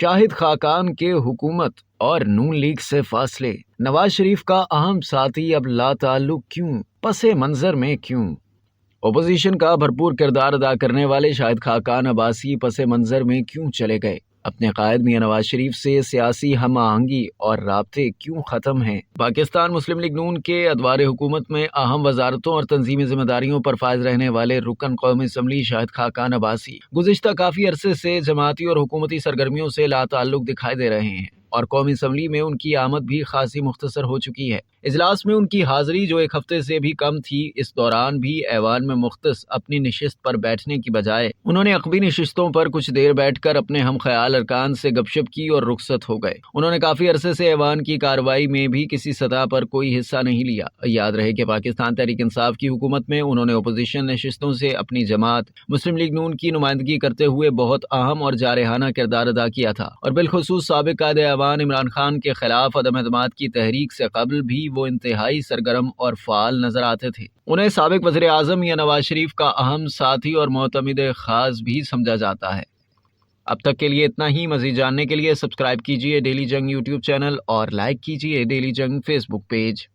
شاہد خاقان کے حکومت اور نون لیگ سے فاصلے، نواز شریف کا اہم ساتھی اب لا تعلق کیوں، پس منظر میں کیوں؟ اپوزیشن کا بھرپور کردار ادا کرنے والے شاہد خاقان عباسی پس منظر میں کیوں چلے گئے؟ اپنے قائد میاں نواز شریف سے سیاسی ہم آہنگی اور رابطے کیوں ختم ہیں؟ پاکستان مسلم لیگ نون کے ادوار حکومت میں اہم وزارتوں اور تنظیمی ذمہ داریوں پر فائز رہنے والے رکن قومی اسمبلی شاہد خاقان عباسی گزشتہ کافی عرصے سے جماعتی اور حکومتی سرگرمیوں سے لا تعلق دکھائی دے رہے ہیں، اور قومی اسمبلی میں ان کی آمد بھی خاصی مختصر ہو چکی ہے۔ اجلاس میں ان کی حاضری جو ایک ہفتے سے بھی کم تھی، اس دوران بھی ایوان میں مختص اپنی نشست پر بیٹھنے کی بجائے انہوں نے عقبی نشستوں پر کچھ دیر بیٹھ کر اپنے ہم خیال ارکان سے گپ شپ کی اور رخصت ہو گئے۔ انہوں نے کافی عرصے سے ایوان کی کارروائی میں بھی کسی سطح پر کوئی حصہ نہیں لیا۔ یاد رہے کہ پاکستان تحریک انصاف کی حکومت میں انہوں نے اپوزیشن نشستوں سے اپنی جماعت مسلم لیگ نون کی نمائندگی کرتے ہوئے بہت اہم اور جارحانہ کردار ادا کیا تھا، اور بالخصوص سابق قائد ایوان عمران خان کے خلاف عدم اعتماد کی تحریک سے قبل بھی وہ انتہائی سرگرم اور فعال نظر آتے تھے۔ انہیں سابق وزیر اعظم یا نواز شریف کا اہم ساتھی اور معتمد خاص بھی سمجھا جاتا ہے۔ اب تک کے لیے اتنا ہی۔ مزید جاننے کے لیے سبسکرائب کیجیے ڈیلی جنگ یوٹیوب چینل اور لائک کیجیے ڈیلی جنگ فیس بک پیج۔